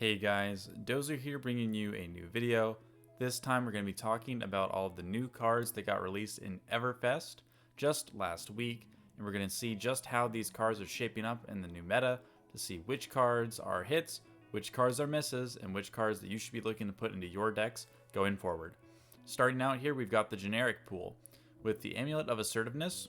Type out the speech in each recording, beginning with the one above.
Hey guys, Dozer here bringing you a new video. This time we're going to be talking about all of the new cards that got released in Everfest just last week, and we're going to see just how these cards are shaping up in the new meta to see which cards are hits, which cards are misses, and which cards that you should be looking to put into your decks going forward. Starting out here, we've got the generic pool. With the Amulet of Assertiveness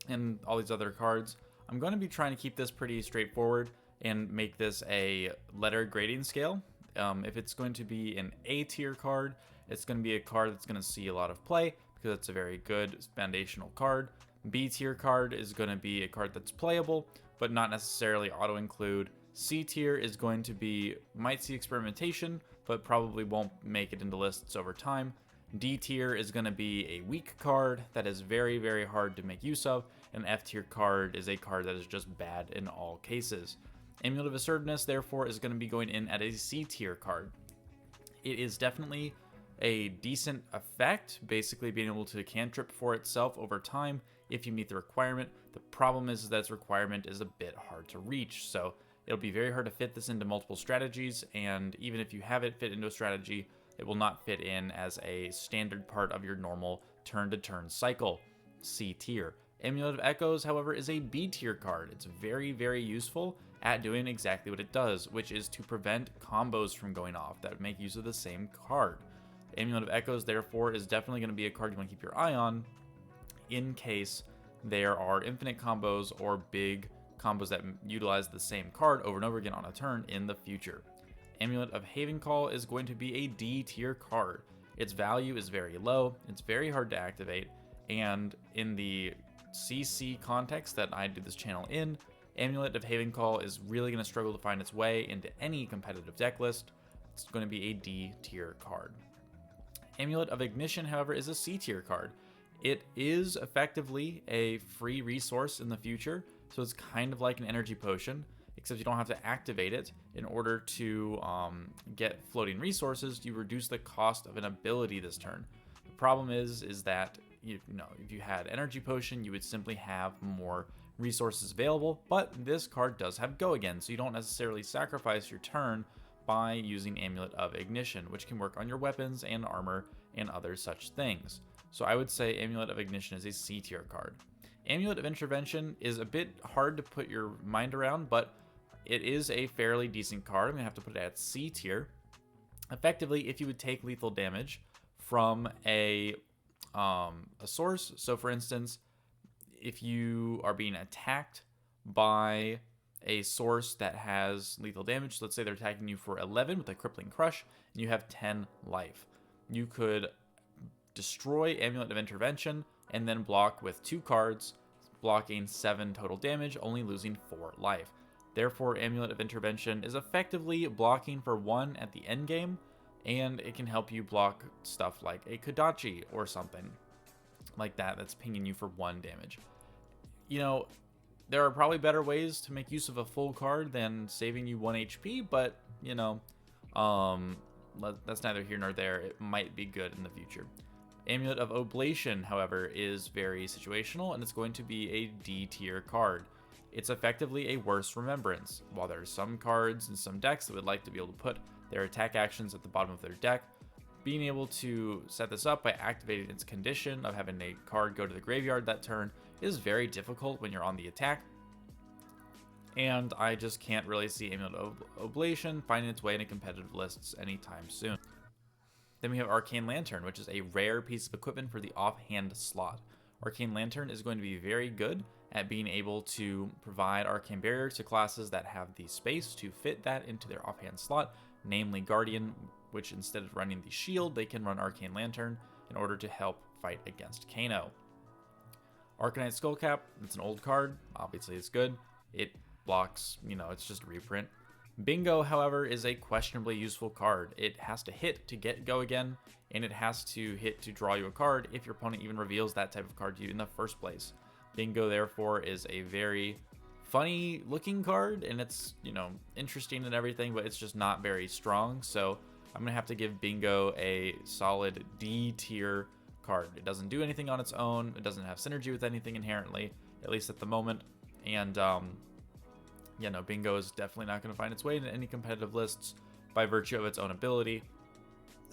and all these other cards, I'm going to be trying to keep this pretty straightforward and make this a letter grading scale. If it's going to be an A tier card, it's going to be a card that's going to see a lot of play because it's a very good foundational card. B tier card is going to be a card that's playable, but not necessarily auto-include. C tier is going to be, might see experimentation, but probably won't make it into lists over time. D tier is going to be a weak card that is very, very hard to make use of. An F tier card is a card that is just bad in all cases. Amulet of Assertiveness, therefore, is going to be going in at a C tier card. It is definitely a decent effect, basically being able to cantrip for itself over time if you meet the requirement. The problem is that its requirement is a bit hard to reach, so it'll be very hard to fit this into multiple strategies, and even if you have it fit into a strategy, it will not fit in as a standard part of your normal turn-to-turn cycle. C tier. Amulet of Echoes, however, is a B tier card. It's very, very useful at doing exactly what it does, which is to prevent combos from going off that make use of the same card. Amulet of Echoes, therefore, is definitely going to be a card you want to keep your eye on in case there are infinite combos or big combos that utilize the same card over and over again on a turn in the future. Amulet of Havencall is going to be a D tier card. Its value is very low, it's very hard to activate, and in the CC context that I do this channel in, Amulet of Havencall is really going to struggle to find its way into any competitive deck list. It's going to be a D tier card. Amulet of Ignition, however, is a C tier card. It is effectively a free resource in the future, so it's kind of like an energy potion, except you don't have to activate it. In order to get floating resources, you reduce the cost of an ability this turn. The problem is that if you had energy potion, you would simply have more resources available, but this card does have go again, so you don't necessarily sacrifice your turn by using Amulet of Ignition, which can work on your weapons and armor and other such things. So I would say Amulet of Ignition is a C tier card. Amulet of Intervention is a bit hard to put your mind around, but it is a fairly decent card. I'm going to have to put it at C tier. Effectively, if you would take lethal damage from a source, so for instance, if you are being attacked by a source that has lethal damage, let's say they're attacking you for 11 with a crippling crush, and you have 10 life. You could destroy Amulet of Intervention and then block with 2 cards, blocking 7 total damage, only losing 4 life. Therefore, Amulet of Intervention is effectively blocking for 1 at the end game, and it can help you block stuff like a Kodachi or something like that that's pinging you for 1 damage. There are probably better ways to make use of a full card than saving you 1 HP, but that's neither here nor there. It might be good in the future. Amulet of Oblation, however, is very situational, and it's going to be a D tier card. It's effectively a worse remembrance. While there are some cards and some decks that would like to be able to put their attack actions at the bottom of their deck, being able to set this up by activating its condition of having a card go to the graveyard that turn is very difficult when you're on the attack, and I just can't really see Amulet of Oblation finding its way into competitive lists anytime soon. Then we have Arcane Lantern, which is a rare piece of equipment for the offhand slot. Arcane Lantern is going to be very good at being able to provide arcane barrier to classes that have the space to fit that into their offhand slot, namely Guardian, which instead of running the shield, they can run Arcane Lantern in order to help fight against Kano. Arcanite Skullcap, it's an old card, obviously it's good. It blocks, it's just a reprint. Bingo, however, is a questionably useful card. It has to hit to get go again, and it has to hit to draw you a card if your opponent even reveals that type of card to you in the first place. Bingo, therefore, is a very funny looking card, and it's, interesting and everything, but it's just not very strong, so I'm going to have to give Bingo a solid D tier card. It doesn't do anything on its own, it doesn't have synergy with anything inherently, at least at the moment, and Bingo is definitely not going to find its way into any competitive lists, by virtue of its own ability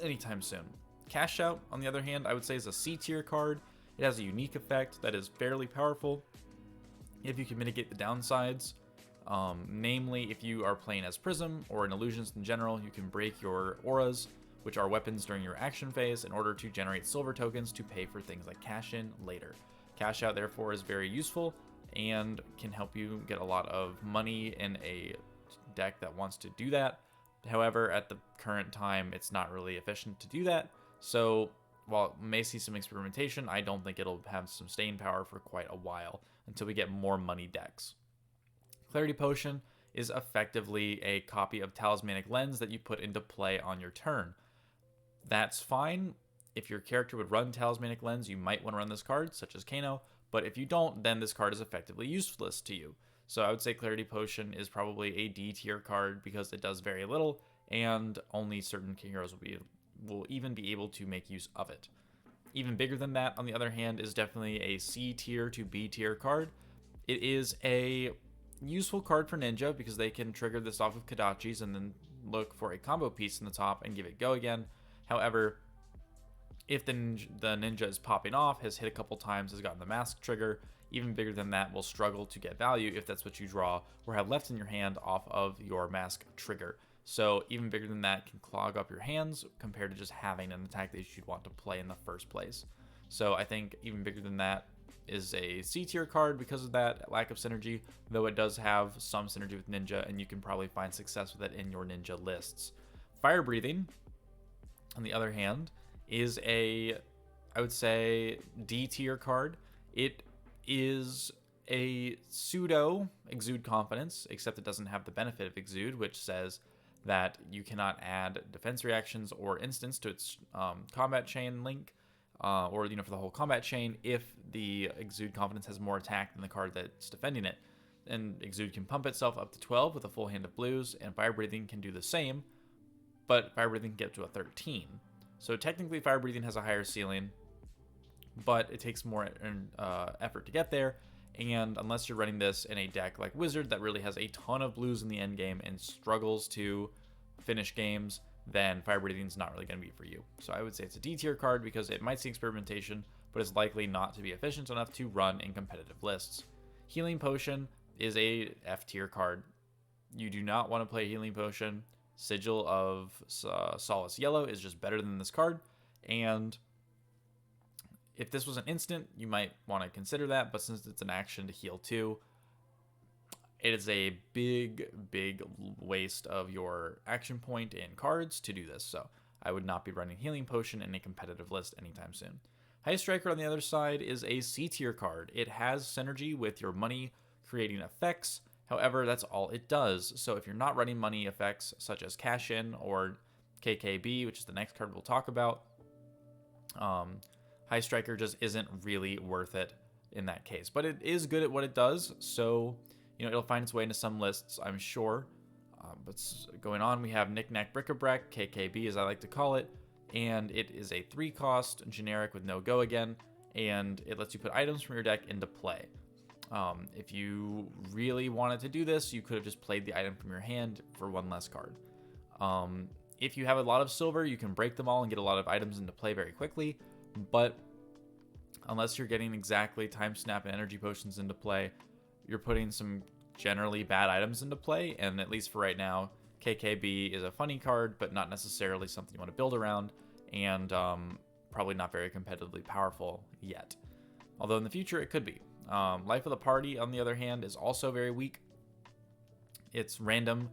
anytime soon. Cash Out, on the other hand, I would say is a C tier card. It has a unique effect that is fairly powerful if you can mitigate the downsides. Namely, if you are playing as Prism or in Illusions in general, you can break your auras, which are weapons during your action phase, in order to generate silver tokens to pay for things like cash in later. Cash Out, therefore, is very useful and can help you get a lot of money in a deck that wants to do that. However, at the current time, it's not really efficient to do that. So while it may see some experimentation, I don't think it'll have some staying power for quite a while until we get more money decks. Clarity Potion is effectively a copy of Talismanic Lens that you put into play on your turn. That's fine. If your character would run Talismanic Lens, you might want to run this card, such as Kano, but if you don't, then this card is effectively useless to you. So I would say Clarity Potion is probably a D tier card because it does very little, and only certain heroes will even be able to make use of it. Even bigger than that, on the other hand, is definitely a C tier to B tier card. It is a useful card for Ninja because they can trigger this off of Kodachis and then look for a combo piece in the top and give it go again. However, if the ninja is popping off, has hit a couple times, has gotten the mask trigger, even bigger than that, will struggle to get value if that's what you draw or have left in your hand off of your mask trigger. So even bigger than that can clog up your hands compared to just having an attack that you'd want to play in the first place. So I think even bigger than that is a C tier card because of that lack of synergy, though it does have some synergy with Ninja, and you can probably find success with it in your Ninja lists. Fire Breathing, on the other hand, is I would say, D tier card. It is a pseudo Exude Confidence, except it doesn't have the benefit of Exude, which says that you cannot add defense reactions or instants to its combat chain link, or for the whole combat chain, if the Exude Confidence has more attack than the card that's defending it. And Exude can pump itself up to 12 with a full hand of blues, and Fire Breathing can do the same, but Fire Breathing can get to a 13. So technically Fire Breathing has a higher ceiling, but it takes more effort to get there, and unless you're running this in a deck like Wizard that really has a ton of blues in the end game and struggles to finish games, then Fire Breathing is not really going to be for you. So I would say it's a D tier card because it might see experimentation, but is likely not to be efficient enough to run in competitive lists. Healing Potion is a F tier card. You do not want to play Healing Potion. Sigil of Solace Yellow is just better than this card, and if this was an instant, you might want to consider that, but since it's an action to heal 2, it is a big waste of your action point in cards to do this, so I would not be running Healing Potion in a competitive list anytime soon. High Striker, on the other side, is a C tier card. It has synergy with your money creating effects. However, that's all it does. So if you're not running money effects such as Cash In or KKB, which is the next card we'll talk about, High Striker just isn't really worth it in that case. But it is good at what it does, so it'll find its way into some lists, I'm sure. But going on, we have Knick Knack Bric-a-Brac, KKB as I like to call it, and it is a 3-cost generic with no go again, and it lets you put items from your deck into play. If you really wanted to do this, you could have just played the item from your hand for one less card. If you have a lot of silver, you can break them all and get a lot of items into play very quickly, but unless you're getting exactly Time Snap and Energy Potions into play, you're putting some generally bad items into play, and at least for right now, KKB is a funny card, but not necessarily something you want to build around, and probably not very competitively powerful yet. Although in the future, it could be. Life of the Party, on the other hand, is also very weak. It's random,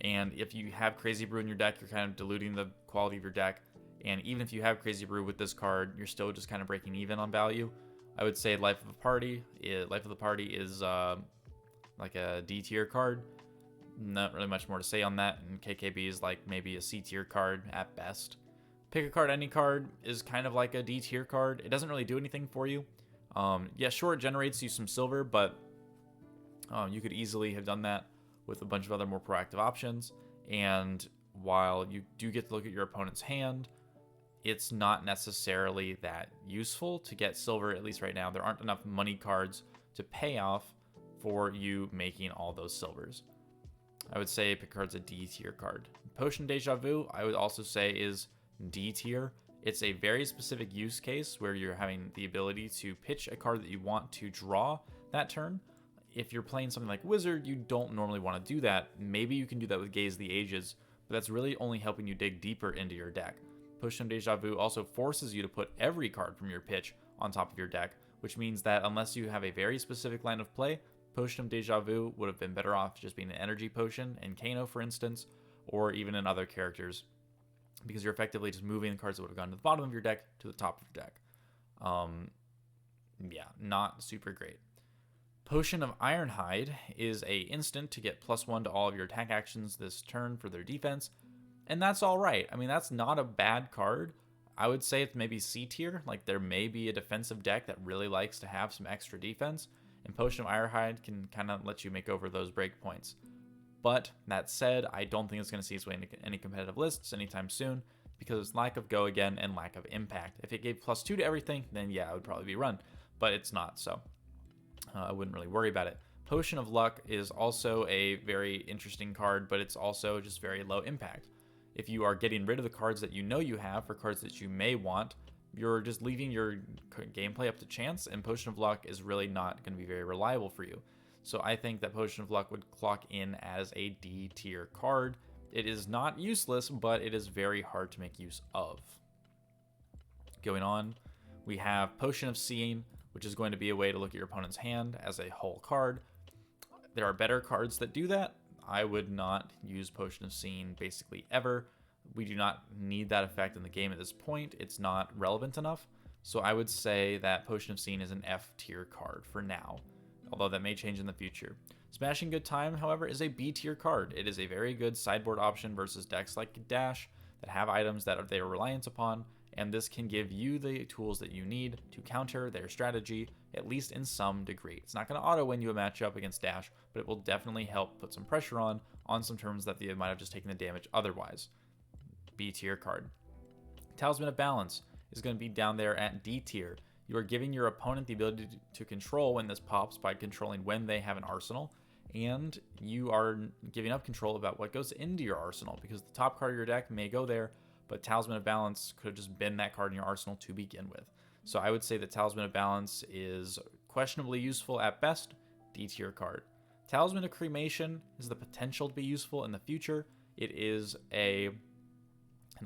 and if you have Crazy Brew in your deck, you're kind of diluting the quality of your deck. And even if you have Crazy Brew with this card, you're still just kind of breaking even on value. I would say Life of the Party is like a D tier card. Not really much more to say on that. And KKB is like maybe a C tier card at best. Pick a Card Any Card is kind of like a D tier card. It doesn't really do anything for you. Yeah, sure, it generates you some silver, but you could easily have done that with a bunch of other more proactive options. And while you do get to look at your opponent's hand, it's not necessarily that useful to get silver, at least right now. There aren't enough money cards to pay off for you making all those silvers. I would say Picard's a D tier card. Potion Deja Vu, I would also say is D tier. It's a very specific use case where you're having the ability to pitch a card that you want to draw that turn. If you're playing something like Wizard, you don't normally want to do that. Maybe you can do that with Gaze the Ages, but that's really only helping you dig deeper into your deck. Potion Deja Vu also forces you to put every card from your pitch on top of your deck, which means that unless you have a very specific line of play, Potion of Deja Vu would have been better off just being an energy potion in Kano, for instance, or even in other characters, because you're effectively just moving the cards that would have gone to the bottom of your deck to the top of your deck. Yeah, not super great. Potion of Ironhide is a instant to get +1 to all of your attack actions this turn for their defense, and that's all right. I mean, that's not a bad card. I would say it's maybe C tier. Like, there may be a defensive deck that really likes to have some extra defense, and Potion of Ironhide can kind of let you make over those breakpoints. But that said, I don't think it's going to see its way into any competitive lists anytime soon because of its lack of go again and lack of impact. If it gave +2 to everything, then yeah, it would probably be run, but it's not, so I wouldn't really worry about it. Potion of Luck is also a very interesting card, but it's also just very low impact. If you are getting rid of the cards that you know you have for cards that you may want, you're just leaving your gameplay up to chance, and Potion of Luck is really not going to be very reliable for you. So I think that Potion of Luck would clock in as a D tier card. It is not useless, but it is very hard to make use of. Going on, we have Potion of Seeing, which is going to be a way to look at your opponent's hand as a whole card. There are better cards that do that. I would not use Potion of Seeing basically ever. We do not need that effect in the game at this point. It's not relevant enough. So I would say that Potion of Seeing is an F tier card for now, although that may change in the future. Smashing Good Time, however, is a B tier card. It is a very good sideboard option versus decks like Dash that have items that they are reliant upon, and this can give you the tools that you need to counter their strategy, at least in some degree. It's not going to auto-win you a matchup against Dash, but it will definitely help put some pressure on some terms that they might have just taken the damage otherwise. B tier card. Talisman of Balance is going to be down there at D tier. You are giving your opponent the ability to control when this pops by controlling when they have an arsenal, and you are giving up control about what goes into your arsenal, because the top card of your deck may go there, but Talisman of Balance could have just been that card in your arsenal to begin with. So I would say that Talisman of Balance is questionably useful at best, D tier card. Talisman of Cremation has the potential to be useful in the future. It is an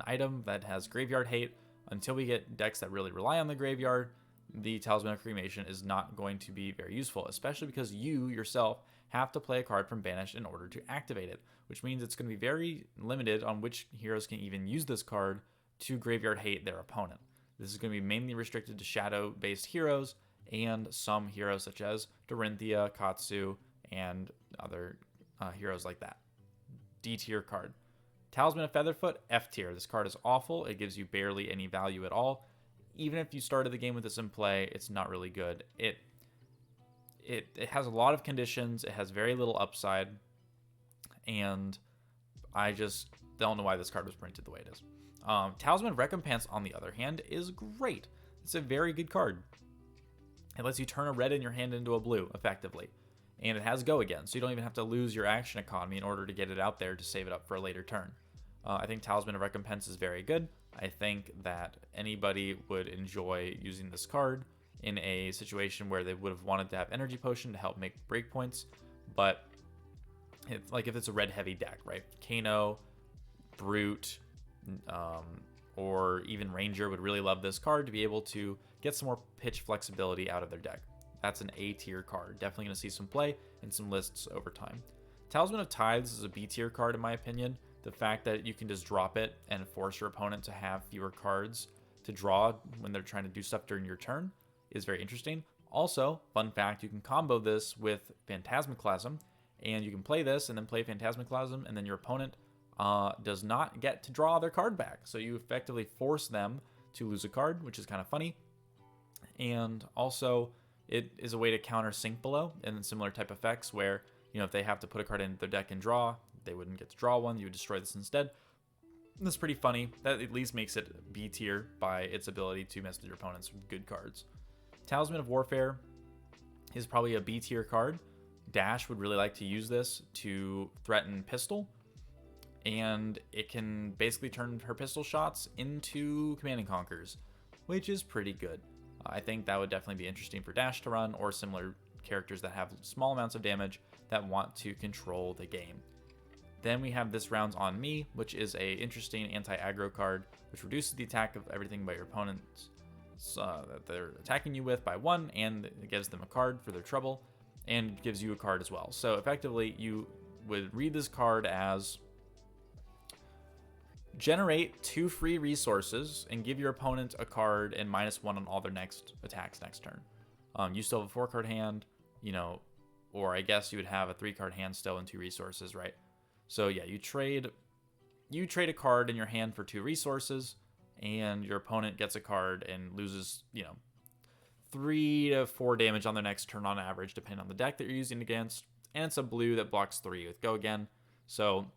item that has graveyard hate. Until we get decks that really rely on the graveyard, the Talisman of Cremation is not going to be very useful, especially because you yourself have to play a card from Banished in order to activate it, which means it's going to be very limited on which heroes can even use this card to graveyard hate their opponent. This is going to be mainly restricted to shadow-based heroes and some heroes such as Dorinthia, Katsu, and other heroes like that. D tier card. Talisman of Featherfoot, F tier. This card is awful. It gives you barely any value at all. Even if you started the game with this in play, it's not really good. It has a lot of conditions. It has very little upside. And I just don't know why this card was printed the way it is. Talisman of Recompense, on the other hand, is great. It's a very good card. It lets you turn a red in your hand into a blue, effectively. And it has go again, so you don't even have to lose your action economy in order to get it out there to save it up for a later turn. I think Talisman of Recompense is very good. I think that anybody would enjoy using this card in a situation where they would have wanted to have Energy Potion to help make breakpoints. But if it's a red heavy deck, right? Kano, Brute, or even Ranger would really love this card to be able to get some more pitch flexibility out of their deck. That's an A tier card. Definitely going to see some play in some lists over time. Talisman of Tithes is a B tier card in my opinion. The fact that you can just drop it and force your opponent to have fewer cards to draw when they're trying to do stuff during your turn is very interesting. Also, fun fact, you can combo this with Phantasmaclasm, and you can play this and then play Phantasmaclasm, and then your opponent does not get to draw their card back. So you effectively force them to lose a card, which is kind of funny. And also, it is a way to counter Sink Below and similar type effects where, if they have to put a card into their deck and draw, they wouldn't get to draw one. You would destroy this instead. And that's pretty funny. That at least makes it B tier by its ability to mess with your opponents with good cards. Talisman of Warfare is probably a B tier card. Dash would really like to use this to threaten pistol, and it can basically turn her pistol shots into Command and Conquers, which is pretty good. I think that would definitely be interesting for Dash to run, or similar characters that have small amounts of damage that want to control the game. Then we have this round's On Me, which is a interesting anti-aggro card, which reduces the attack of everything by your opponents that they're attacking you with by 1, and it gives them a card for their trouble, and gives you a card as well. So effectively, you would read this card as generate 2 free resources and give your opponent a card and -1 on all their next attacks next turn. You still have a 4-card hand, or I guess you would have a 3-card hand still and 2 resources, right? So yeah, you trade a card in your hand for 2 resources, and your opponent gets a card and loses, 3 to 4 damage on their next turn on average, depending on the deck that you're using against. And it's a blue that blocks 3 with Go Again. So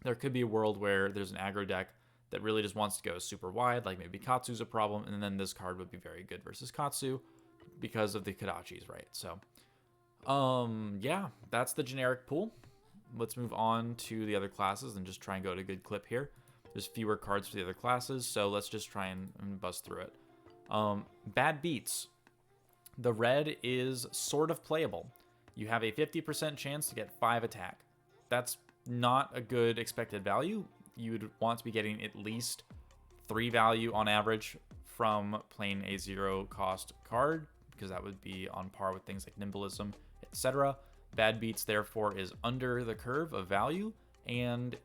there could be a world where there's an aggro deck that really just wants to go super wide, like maybe Katsu's a problem, and then this card would be very good versus Katsu because of the Kodachis, right? So, yeah, that's the generic pool. Let's move on to the other classes and just try and go at a good clip here. There's fewer cards for the other classes, so let's just try and bust through it. Bad Beats. The red is sort of playable. You have a 50% chance to get 5 attack. That's not a good expected value. You would want to be getting at least 3 value on average from playing a 0-cost card, because that would be on par with things like Nimblism, etc. Bad Beats, therefore, is under the curve of value, and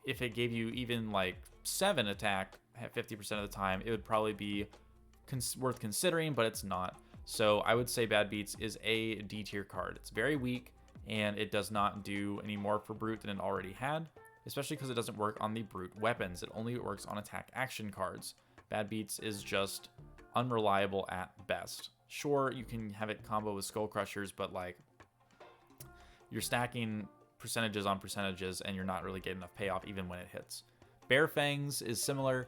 if it gave you even like 7 attack at 50% of the time, it would probably be worth considering, but it's not. So I would say Bad Beats is a D tier card. It's very weak, and it does not do any more for Brute than it already had, especially because it doesn't work on the Brute weapons. It only works on attack action cards. Bad Beats is just unreliable at best. Sure, you can have it combo with Skull Crushers, but like, you're stacking percentages on percentages, and you're not really getting enough payoff even when it hits. Bare Fangs is similar.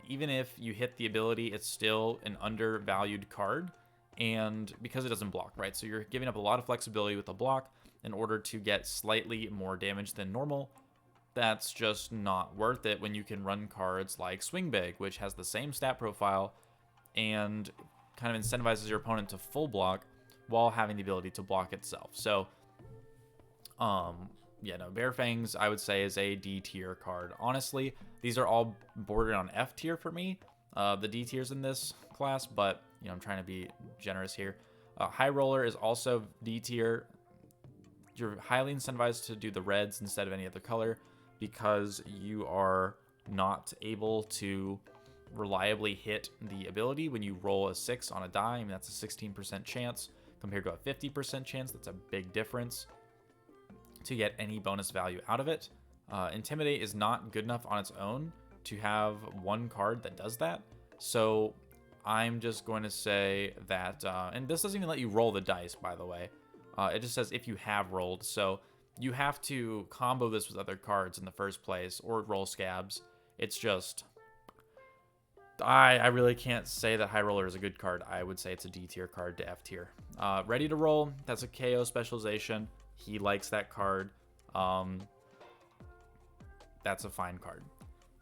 Even if you hit the ability, it's still an undervalued card, and because it doesn't block, right? So you're giving up a lot of flexibility with the block in order to get slightly more damage than normal. That's just not worth it when you can run cards like Swing Big, which has the same stat profile and kind of incentivizes your opponent to full block while having the ability to block itself. So, yeah, no, Bare Fangs, I would say, is a D tier card. Honestly, these are all bordered on F tier for me, the D tiers in this class, but, I'm trying to be generous here. High Roller is also D tier. You're highly incentivized to do the reds instead of any other color because you are not able to reliably hit the ability when you roll a 6 on a die. I mean, that's a 16% chance compared to a 50% chance. That's a big difference to get any bonus value out of it. Intimidate is not good enough on its own to have one card that does that. So I'm just going to say that, and this doesn't even let you roll the dice, by the way. It just says if you have rolled. So you have to combo this with other cards in the first place or roll scabs. It's just, I really can't say that High Roller is a good card. I would say it's a D tier card to F tier. Ready to Roll, that's a KO specialization. He likes that card. That's a fine card.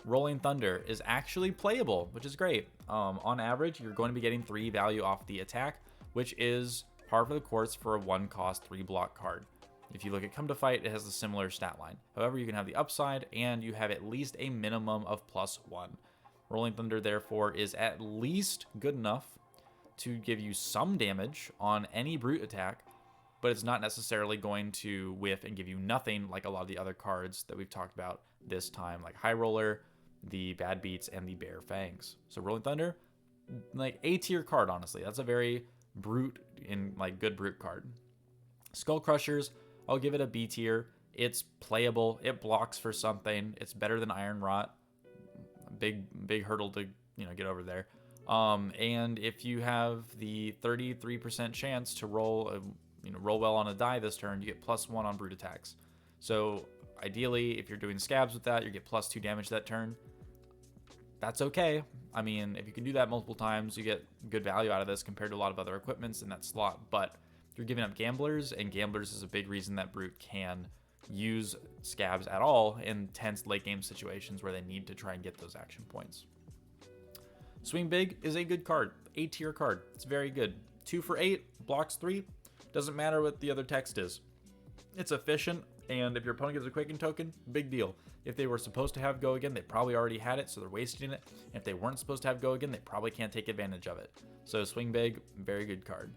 Rolling Thunder is actually playable, which is great. On average, you're going to be getting 3 value off the attack, which is par for the course for a 1-cost 3-block card. If you look at Come to Fight, it has a similar stat line. However, you can have the upside, and you have at least a minimum of +1. Rolling Thunder, therefore, is at least good enough to give you some damage on any Brute attack, but it's not necessarily going to whiff and give you nothing like a lot of the other cards that we've talked about this time, like High Roller, the Bad Beats, and the Bare Fangs. So Rolling Thunder, like A tier card, honestly. That's a very Brute and like good Brute card. Skull Crushers, I'll give it a B tier. It's playable. It blocks for something. It's better than Iron Rot. Big hurdle to get over there. And if you have the 33% chance to roll roll well on a die this turn, you get +1 on Brute attacks. So ideally, if you're doing scabs with that, you get +2 damage that turn. That's okay. I mean, if you can do that multiple times, you get good value out of this compared to a lot of other equipments in that slot. But you're giving up Gamblers, and Gamblers is a big reason that Brute can use Scabs at all in tense late game situations where they need to try and get those action points. Swing Big is a good card, A tier card. It's very good. 2 for 8, blocks 3. Doesn't matter what the other text is. It's efficient, and if your opponent gives a Quaking token, big deal. If they were supposed to have Go Again, they probably already had it, so they're wasting it. And if they weren't supposed to have Go Again, they probably can't take advantage of it. So Swing Big, very good card.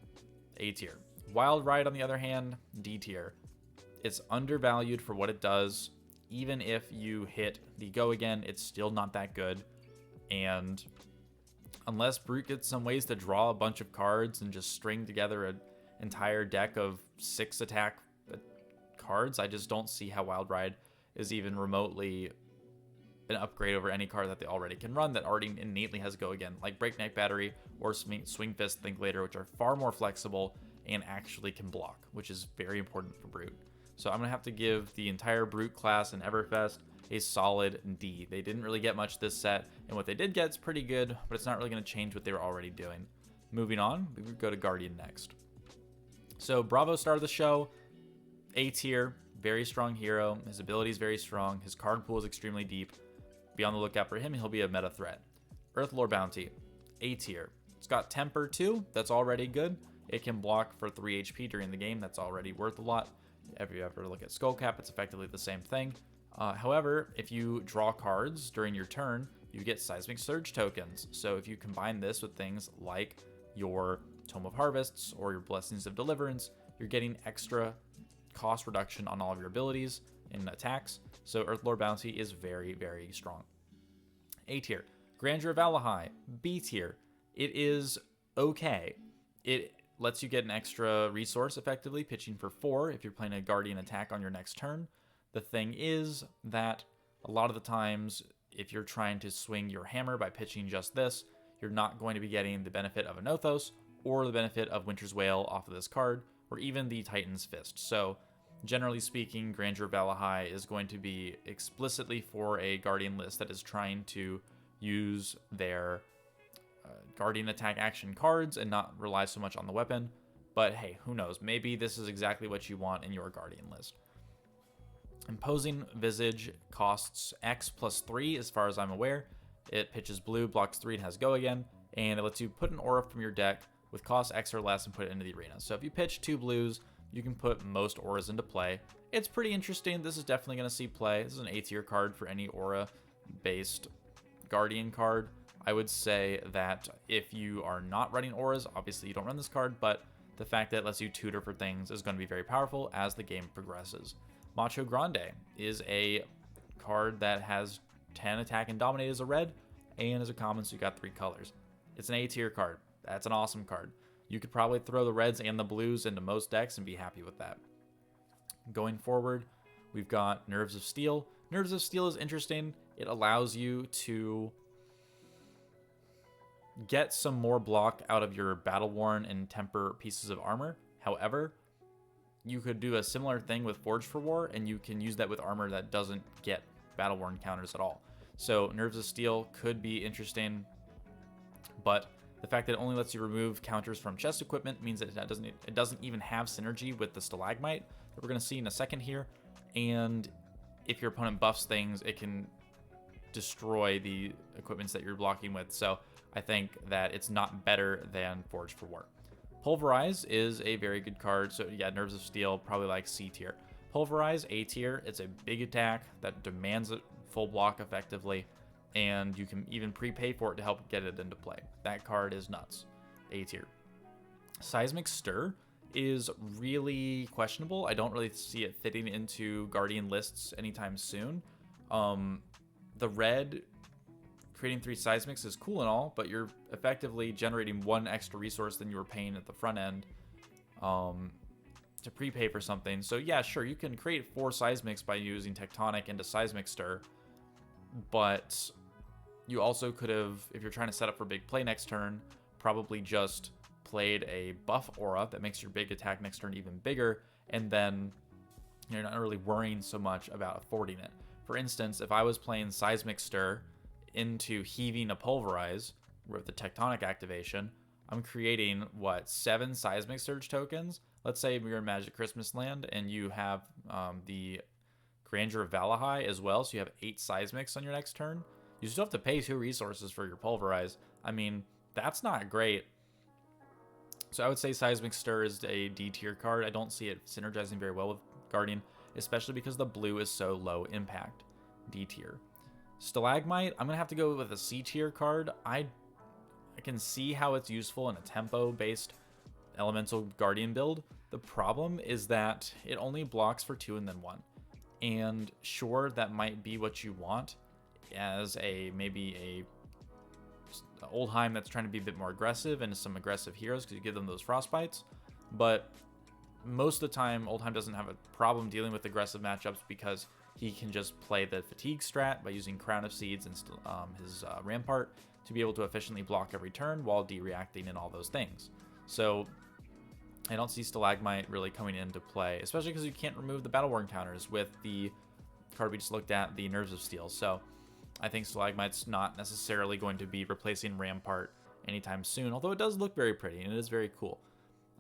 A tier. Wild Ride, on the other hand, D tier. It's undervalued for what it does. Even if you hit the Go Again, it's still not that good. And unless Brute gets some ways to draw a bunch of cards and just string together an entire deck of 6 attack cards, I just don't see how Wild Ride is even remotely an upgrade over any card that they already can run that already innately has Go Again, like Breakneck Battery or Swing Fist Think Later, which are far more flexible and actually can block, which is very important for Brute. So I'm going to have to give the entire Brute class in Everfest a solid D. They didn't really get much this set, and what they did get is pretty good, but it's not really going to change what they were already doing. Moving on, we would go to Guardian next. So Bravo, star of the show, A tier, very strong hero. His ability is very strong. His card pool is extremely deep. Be on the lookout for him. He'll be a meta threat. Earthlore Bounty, A tier. It's got Temper too. That's already good. It can block for 3 HP during the game. That's already worth a lot. If you ever look at Skullcap, it's effectively the same thing. However, if you draw cards during your turn, you get Seismic Surge tokens. So if you combine this with things like your Tome of Harvests or your Blessings of Deliverance, you're getting extra cost reduction on all of your abilities and attacks. So Earthlore Bounty is very, very strong. A tier. Grandeur of Alahai, B tier. It is okay. It lets you get an extra resource effectively, pitching for 4 if you're playing a Guardian attack on your next turn. The thing is that a lot of the times, if you're trying to swing your hammer by pitching just this, you're not going to be getting the benefit of a Nothos or the benefit of Winter's Wail off of this card, or even the Titan's Fist. So generally speaking, Grandeur of Alahai is going to be explicitly for a Guardian list that is trying to use their Guardian attack action cards and not rely so much on the weapon. But hey, who knows? Maybe this is exactly what you want in your Guardian list. Imposing Visage costs X plus 3 as far as I'm aware. It pitches blue, blocks 3, and has Go Again. And it lets you put an aura from your deck with cost X or less and put it into the arena. So if you pitch 2 blues, you can put most auras into play. It's pretty interesting. This is definitely going to see play. This is an A tier card for any aura-based Guardian card. I would say that if you are not running auras, obviously you don't run this card, but the fact that it lets you tutor for things is going to be very powerful as the game progresses. Macho Grande is a card that has 10 attack and dominate as a red, and as a common, so you got 3 colors. It's an A tier card. That's an awesome card. You could probably throw the reds and the blues into most decks and be happy with that. Going forward, we've got Nerves of Steel. Nerves of Steel is interesting. It allows you to get some more block out of your Battle Worn and Temper pieces of armor. However, you could do a similar thing with Forged for War, and you can use that with armor that doesn't get Battle Worn counters at all. So Nerves of Steel could be interesting, but the fact that it only lets you remove counters from chest equipment means that it doesn't even have synergy with the Stalagmite that we're going to see in a second here. And if your opponent buffs things, it can destroy the equipments that you're blocking with. So I think that it's not better than Forged for War. Pulverize is a very good card. So yeah, Nerves of Steel, probably like C tier. Pulverize, A tier. It's a big attack that demands a full block effectively, and you can even prepay for it to help get it into play. That card is nuts. A tier. Seismic Stir is really questionable. I don't really see it fitting into Guardian lists anytime soon. The red creating 3 seismics is cool and all, but you're effectively generating 1 extra resource than you were paying at the front end to prepay for something. So yeah, sure, you can create 4 seismics by using Tectonic into Seismic Stir, but you also could have, if you're trying to set up for big play next turn, probably just played a buff aura that makes your big attack next turn even bigger, and then you're not really worrying so much about affording it. For instance, if I was playing Seismic Stir into heaving a Pulverize with the Tectonic activation, I'm creating, 7 Seismic Surge tokens? let's say you're in Magic Christmas Land and you have the Grandeur of Valahai as well, so you have 8 Seismics on your next turn. You still have to pay 2 resources for your Pulverize. I mean, that's not great. So I would say Seismic Stir is a D tier card. I don't see it synergizing very well with Guardian, especially because the blue is so low impact. D tier. Stalagmite, I'm going to have to go with a C tier card. I can see how it's useful in a tempo-based Elemental Guardian build. The problem is that it only blocks for 2 and then 1. And sure, that might be what you want as maybe a Oldheim that's trying to be a bit more aggressive and some aggressive heroes because you give them those frostbites. But most of the time, Oldheim doesn't have a problem dealing with aggressive matchups because he can just play the fatigue strat by using Crown of Seeds and his Rampart to be able to efficiently block every turn while de-reacting and all those things. So I don't see Stalagmite really coming into play, especially because you can't remove the Battle Worn counters with the card we just looked at, the Nerves of Steel. So I think Stalagmite's not necessarily going to be replacing Rampart anytime soon, although it does look very pretty and it is very cool.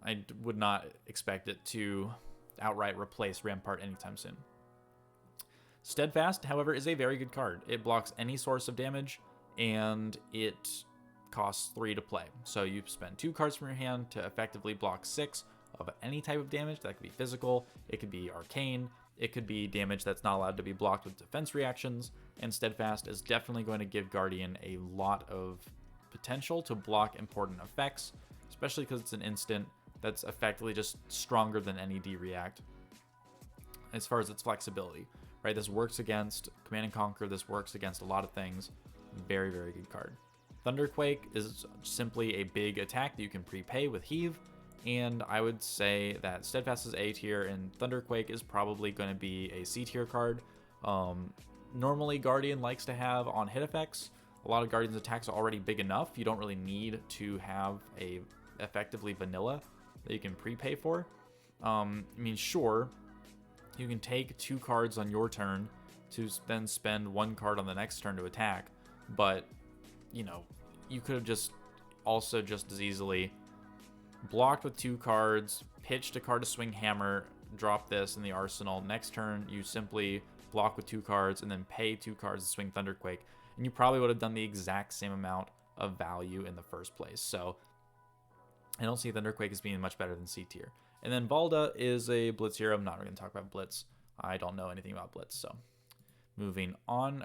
I would not expect it to outright replace Rampart anytime soon. Steadfast, however, is a very good card. It blocks any source of damage, and it costs 3 to play. So you spend 2 cards from your hand to effectively block 6 of any type of damage. That could be physical, it could be arcane, it could be damage that's not allowed to be blocked with defense reactions, and Steadfast is definitely going to give Guardian a lot of potential to block important effects, especially because it's an instant that's effectively just stronger than any D-React as far as its flexibility. Right, this works against Command and Conquer, this works against a lot of things. Very, very good card. Thunderquake is simply a big attack that you can prepay with Heave, and I would say that Steadfast is A tier, and Thunderquake is probably going to be a C tier card. Normally, Guardian likes to have on hit effects. A lot of Guardian's attacks are already big enough. You don't really need to have a effectively vanilla that you can prepay for. I mean, sure, you can take 2 cards on your turn to then spend 1 card on the next turn to attack, but, you know, you could have just also just as easily blocked with 2 cards, pitched a card to swing Hammer, drop this in the arsenal. Next turn, you simply block with 2 cards and then pay 2 cards to swing Thunderquake, and you probably would have done the exact same amount of value in the first place. So I don't see Thunderquake as being much better than C tier. And then Valda is a Blitz hero. I'm not going to talk about Blitz. I don't know anything about Blitz, so moving on.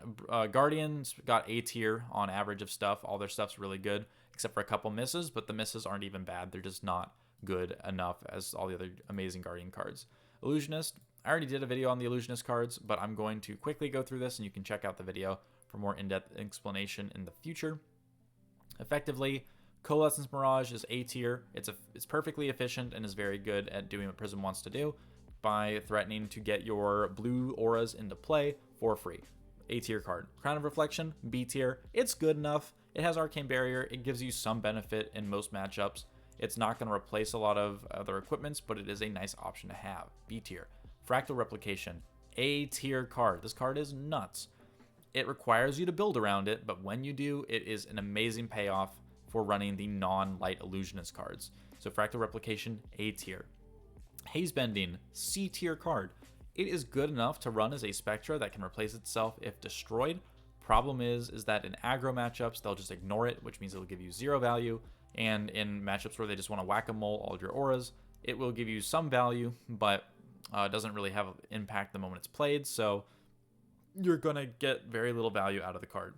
Guardians got A tier on average of stuff. All their stuff's really good, except for a couple misses, but the misses aren't even bad. They're just not good enough as all the other amazing Guardian cards. Illusionist, I already did a video on the Illusionist cards, but I'm going to quickly go through this, and you can check out the video for more in-depth explanation in the future. Effectively, Coalescence Mirage is A tier. It's perfectly efficient and is very good at doing what Prism wants to do by threatening to get your blue auras into play for free. A tier card. Crown of Reflection, B tier. It's good enough. It has Arcane Barrier. It gives you some benefit in most matchups. It's not going to replace a lot of other equipments, but it is a nice option to have. B tier. Fractal Replication, A tier card. This card is nuts. It requires you to build around it, but when you do, it is an amazing payoff for running the non-light Illusionist cards. So Fractal Replication, A tier. Haze Bending, C tier card. It is good enough to run as a Spectra that can replace itself if destroyed. Problem is that in aggro matchups, they'll just ignore it, which means it'll give you 0 value. And in matchups where they just want to whack-a-mole all of your auras, it will give you some value, but doesn't really have impact the moment it's played. So you're going to get very little value out of the card.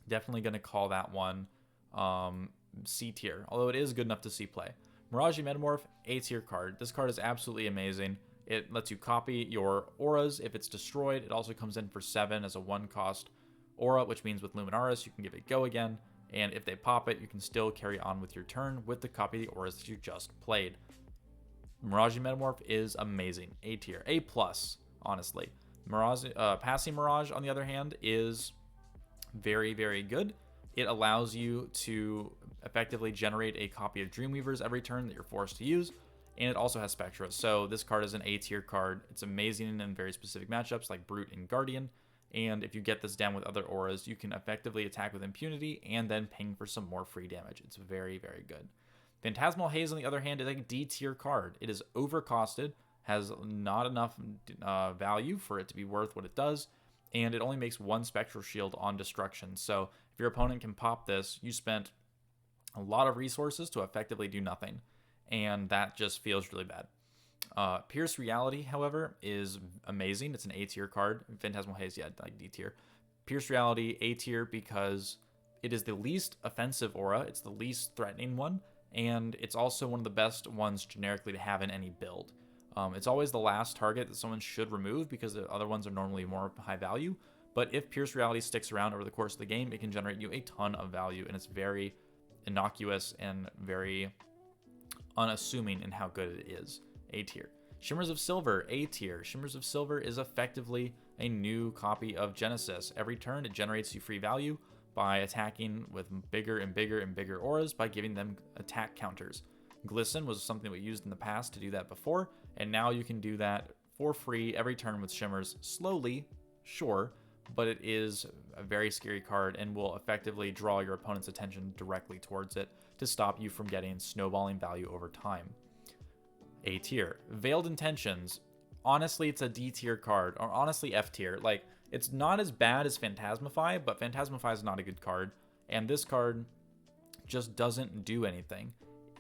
Definitely going to call that one C tier, although it is good enough to see play. Mirage Metamorph, A tier card. This card is absolutely amazing. It lets you copy your auras if it's destroyed. It also comes in for 7 as a 1-cost aura, which means with Luminaris you can give it go again, and if they pop it, you can still carry on with your turn with the copy of the auras that you just played. Mirage Metamorph is amazing. A tier, A+, honestly. Passing Mirage, on the other hand, is very, very good. It allows you to effectively generate a copy of Dreamweavers every turn that you're forced to use, and it also has Spectra. So this card is an A tier card. It's amazing in very specific matchups like Brute and Guardian, and if you get this down with other auras, you can effectively attack with impunity and then ping for some more free damage. It's very, very good. Phantasmal Haze, on the other hand, is a D tier card. It is overcosted, has not enough value for it to be worth what it does, and it only makes 1 Spectral Shield on destruction. So if your opponent can pop this, you spent a lot of resources to effectively do nothing, and that just feels really bad. Pierce Reality, however, is amazing. It's an A tier card. Phantasmal Haze, yeah, like D tier. Pierce Reality, A tier, because it is the least offensive aura. It's the least threatening one, and it's also one of the best ones generically to have in any build. It's always the last target that someone should remove because the other ones are normally more high value. But if Pierce Reality sticks around over the course of the game, it can generate you a ton of value, and it's very innocuous and very unassuming in how good it is. A tier. Shimmers of Silver, A tier. Shimmers of Silver is effectively a new copy of Genesis. Every turn, it generates you free value by attacking with bigger and bigger and bigger auras by giving them attack counters. Glisten was something we used in the past to do that before, and now you can do that for free every turn with Shimmers. Slowly, sure, but it is a very scary card and will effectively draw your opponent's attention directly towards it to stop you from getting snowballing value over time. A tier. Veiled Intentions. Honestly, it's a D tier card, or honestly F tier. Like, it's not as bad as Phantasmify, but Phantasmify is not a good card, and this card just doesn't do anything.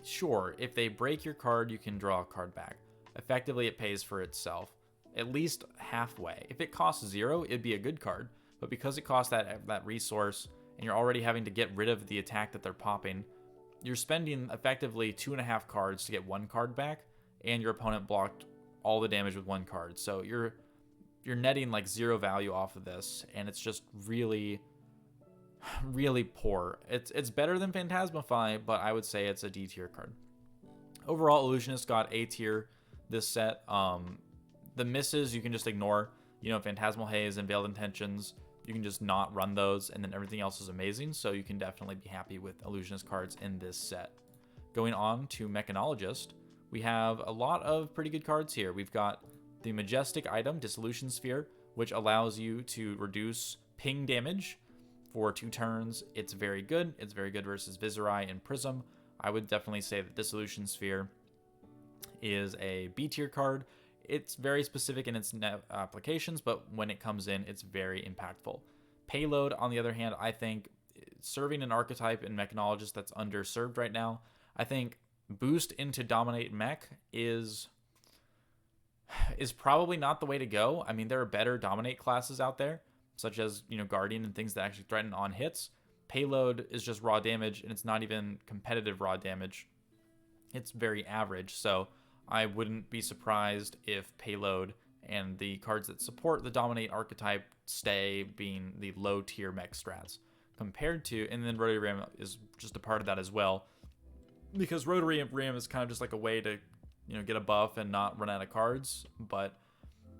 Sure, if they break your card, you can draw a card back. Effectively, it pays for itself, at least halfway. If it costs 0, it'd be a good card, but because it costs that resource, and you're already having to get rid of the attack that they're popping, you're spending effectively 2.5 cards to get 1 card back, and your opponent blocked all the damage with 1 card. So you're netting like 0 value off of this, and it's just really, really poor. It's better than Phantasmify, but I would say it's a D tier card. Overall, Illusionist got A tier this set. The misses you can just ignore. You know, Phantasmal Haze and Veiled Intentions, you can just not run those, and then everything else is amazing. So you can definitely be happy with Illusionist cards in this set. Going on to Mechanologist, we have a lot of pretty good cards here. We've got the Majestic item, Dissolution Sphere, which allows you to reduce ping damage for 2 turns. It's very good. It's very good versus Visage and Prism. I would definitely say that Dissolution Sphere is a B tier card. It's very specific in its applications, but when it comes in, it's very impactful. Payload, on the other hand, I think serving an archetype in Mechanologist that's underserved right now, I think boost into Dominate Mech is probably not the way to go. I mean, there are better Dominate classes out there, such as, you know, Guardian and things that actually threaten on hits. Payload is just raw damage, and it's not even competitive raw damage. It's very average, so I wouldn't be surprised if Payload and the cards that support the Dominate archetype stay being the low tier mech strats compared to, and then Rotary Ram is just a part of that as well, because Rotary Ram is kind of just like a way to, you know, get a buff and not run out of cards. But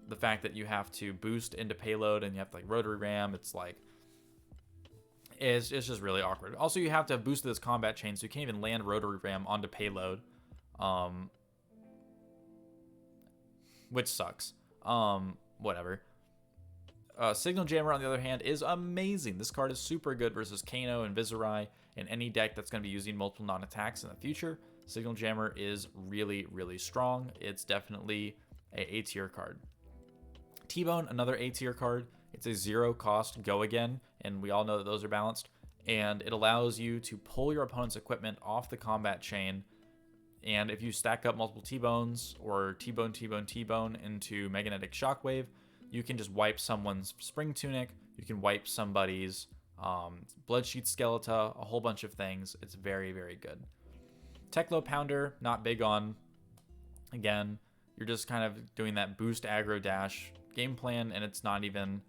the fact that you have to boost into Payload and you have to like Rotary Ram, it's like, it's just really awkward. Also, you have to boost this combat chain, so you can't even land Rotary Ram onto Payload, which sucks. Whatever. Signal Jammer, on the other hand, is amazing. This card is super good versus Kano and Visage and any deck that's going to be using multiple non-attacks in the future. Signal Jammer is really, really strong. It's definitely a A-tier card. T-Bone, another A-tier card. It's a 0 cost go again, and we all know that those are balanced. And it allows you to pull your opponent's equipment off the combat chain. And if you stack up multiple T-Bones or T-Bone, T-Bone, T-Bone into Magnetic Shockwave, you can just wipe someone's Spring Tunic. You can wipe somebody's Bloodsheath Skeleton, a whole bunch of things. It's very, very good. Teklo Pounder, not big on. Again, you're just kind of doing that boost aggro dash game plan, and it's not even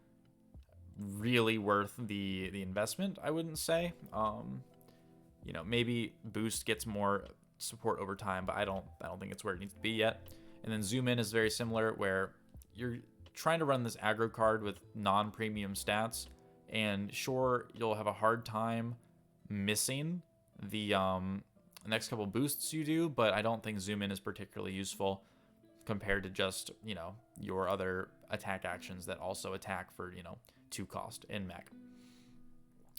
really worth the investment, I wouldn't say. You know, maybe boost gets more support over time, but I don't think it's where it needs to be yet. And then Zoom In is very similar, where you're trying to run this aggro card with non-premium stats, and sure, you'll have a hard time missing the next couple boosts you do, but I don't think Zoom In is particularly useful compared to just, you know, your other attack actions that also attack for, you know, 2 cost in Mech.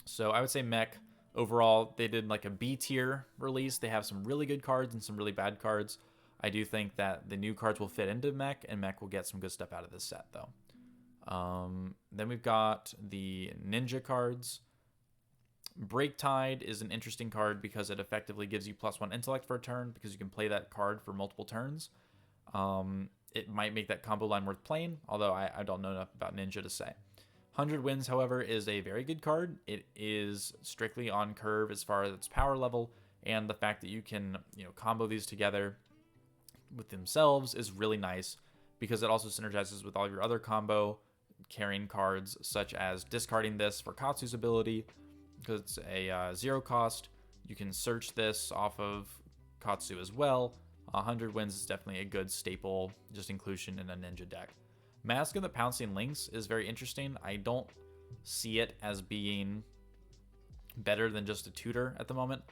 So I would say Mech, overall, they did like a B tier release. They have some really good cards and some really bad cards. I do think that the new cards will fit into Mech, and Mech will get some good stuff out of this set, though. Then we've got the Ninja cards. Break Tide is an interesting card because it effectively gives you +1 intellect for a turn because you can play that card for multiple turns. It might make that combo line worth playing, although I don't know enough about Ninja to say. 100 Winds, however, is a very good card. It is strictly on curve as far as its power level, and the fact that you can, combo these together with themselves is really nice because it also synergizes with all your other combo carrying cards, such as discarding this for Katsu's ability because it's a 0 cost. You can search this off of Katsu as well. 100 Winds is definitely a good staple, just inclusion in a Ninja deck. Mask of the Pouncing Lynx is very interesting. I don't see it as being better than just a tutor at the moment.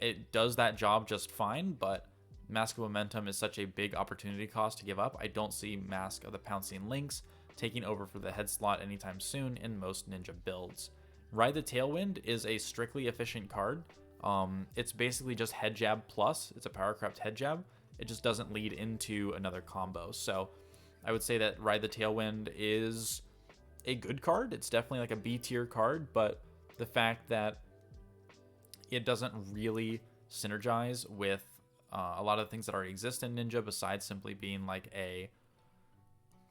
It does that job just fine, but Mask of Momentum is such a big opportunity cost to give up. I don't see Mask of the Pouncing Lynx taking over for the head slot anytime soon in most Ninja builds. Ride the Tailwind is a strictly efficient card. It's basically just head jab plus. It's a powercraft head jab. It just doesn't lead into another combo. So I would say that Ride the Tailwind is a good card. It's definitely like a B tier card, but the fact that it doesn't really synergize with a lot of the things that already exist in Ninja, besides simply being like a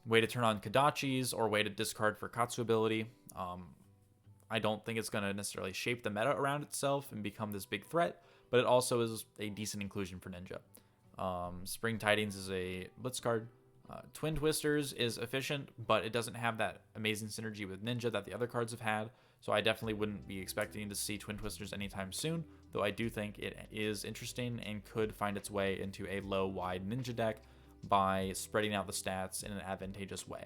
way to turn on Kodachis or way to discard for Katsu ability. I don't think it's going to necessarily shape the meta around itself and become this big threat, but it also is a decent inclusion for Ninja. Spring Tidings is a blitz card. Twin Twisters is efficient, but it doesn't have that amazing synergy with Ninja that the other cards have had, so I definitely wouldn't be expecting to see Twin Twisters anytime soon, though I do think it is interesting and could find its way into a low-wide Ninja deck by spreading out the stats in an advantageous way.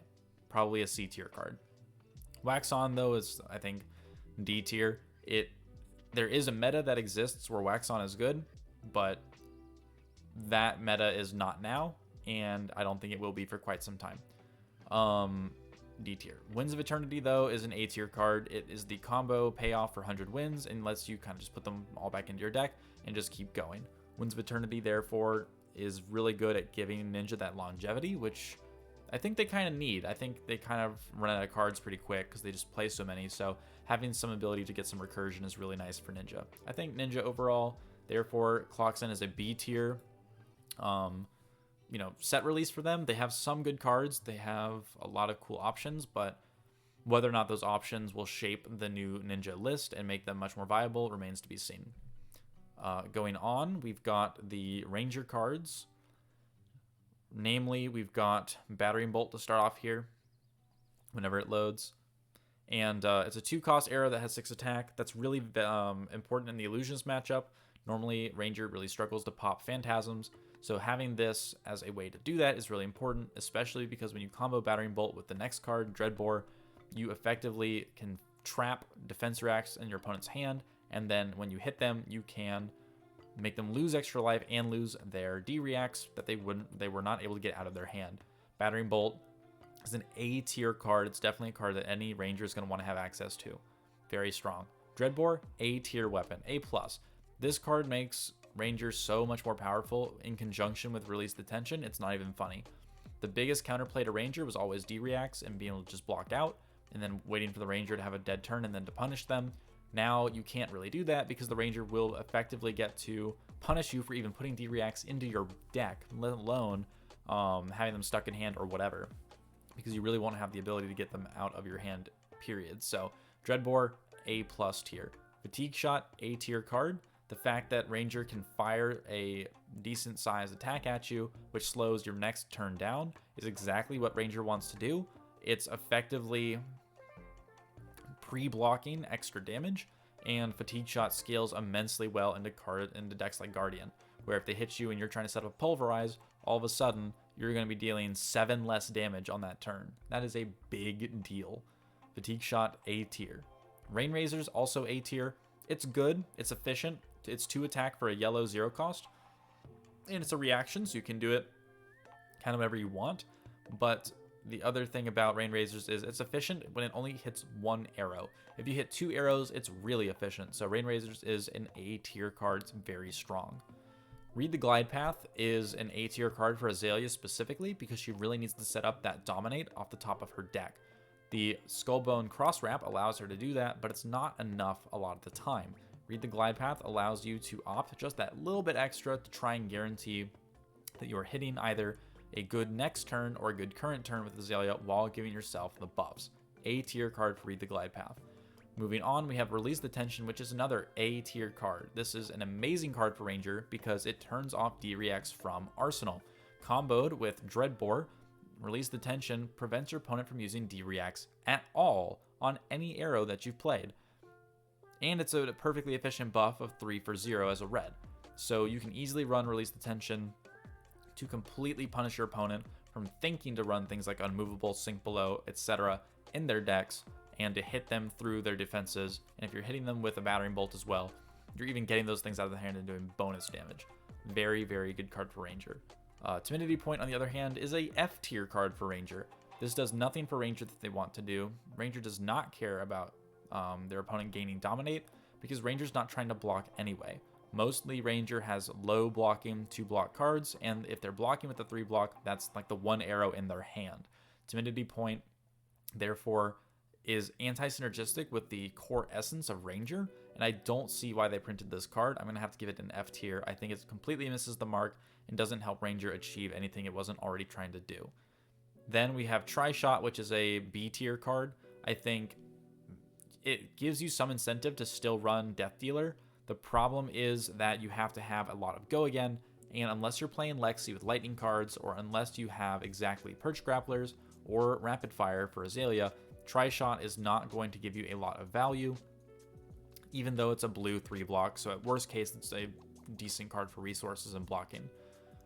Probably a C tier card. Wax On, though, is, I think, D tier. There is a meta that exists where Wax On is good, but that meta is not now, and I don't think it will be for quite some time. D tier. Winds of Eternity, though, is an A tier card. It is the combo payoff for 100 wins and lets you kind of just put them all back into your deck and just keep going. Winds of Eternity, therefore, is really good at giving Ninja that longevity, which I think they kind of need. I think they kind of run out of cards pretty quick because they just play so many, so having some ability to get some recursion is really nice for Ninja. I think Ninja overall, therefore, clocks in as a B tier. Set release for them. They have some good cards. They have a lot of cool options, but whether or not those options will shape the new Ninja list and make them much more viable remains to be seen. Going on, we've got the Ranger cards. Namely, we've got Battering Bolt to start off here whenever it loads. And it's a 2-cost arrow that has 6 attack. That's really important in the Illusions matchup. Normally, Ranger really struggles to pop Phantasms, so having this as a way to do that is really important, especially because when you combo Battering Bolt with the next card, Dreadbore, you effectively can trap defense reacts in your opponent's hand, and then when you hit them, you can make them lose extra life and lose their D-reacts that they were not able to get out of their hand. Battering Bolt is an A tier card. It's definitely a card that any Ranger is going to want to have access to. Very strong. Dreadbore, A tier weapon, A+. This card makes Rangers so much more powerful in conjunction with Release Detention. It's not even funny. The biggest counterplay to Ranger was always D-reacts and being able to just block out and then waiting for the Ranger to have a dead turn and then to punish them. Now you can't really do that because the Ranger will effectively get to punish you for even putting D-reacts into your deck, let alone having them stuck in hand or whatever, because you really won't have the ability to get them out of your hand, period. So Dreadbore, A+ tier. Fatigue Shot, A tier card. The fact that Ranger can fire a decent sized attack at you, which slows your next turn down, is exactly what Ranger wants to do. It's effectively pre-blocking extra damage, and Fatigue Shot scales immensely well into decks like Guardian, where if they hit you and you're trying to set up a Pulverize, all of a sudden you're going to be dealing 7 less damage on that turn. That is a big deal. Fatigue Shot, A tier. Rain Razors, also A tier. It's good, it's efficient, it's 2 attack for a yellow 0 cost, and it's a reaction, so you can do it kind of whenever you want, but the other thing about Rain Razors is it's efficient when it only hits one arrow. If you hit 2 arrows, it's really efficient. So Rain Razors is an A tier card. It's very strong. Read the Glide Path is an A tier card for Azalea specifically because she really needs to set up that Dominate off the top of her deck. The Skullbone Cross Wrap allows her to do that, but it's not enough a lot of the time. Read the Glide Path allows you to opt just that little bit extra to try and guarantee that you are hitting either a good next turn or a good current turn with Azalea while giving yourself the buffs. A tier card for Read the Glide Path. Moving on, we have Release Detention, which is another A tier card. This is an amazing card for Ranger because it turns off D-Reacts from Arsenal. Comboed with Dreadbore, Release Detention prevents your opponent from using D-Reacts at all on any arrow that you've played. And it's a perfectly efficient buff of 3 for 0 as a red. So you can easily run Release Detention to completely punish your opponent from thinking to run things like Unmovable, Sink Below, etc. in their decks, and to hit them through their defenses. And if you're hitting them with a Battering Bolt as well, you're even getting those things out of the hand and doing bonus damage. Very, very good card for Ranger. Timidity Point, on the other hand, is a F tier card for Ranger. This does nothing for Ranger that they want to do. Ranger does not care about their opponent gaining Dominate because Ranger's not trying to block anyway. Mostly Ranger has low blocking 2-block cards, and if they're blocking with the 3-block, that's like the one arrow in their hand. Timidity Point, therefore, is anti-synergistic with the core essence of Ranger, and I don't see why they printed this card. I'm going to have to give it an F tier. I think it completely misses the mark and doesn't help Ranger achieve anything it wasn't already trying to do. Then we have Tri-Shot, which is a B tier card. I think it gives you some incentive to still run Death Dealer. The problem is that you have to have a lot of go again, and unless you're playing Lexi with lightning cards, or unless you have exactly Perch Grapplers or Rapid Fire for Azalea, Tri-Shot is not going to give you a lot of value, even though it's a blue 3-block, so at worst case, it's a decent card for resources and blocking.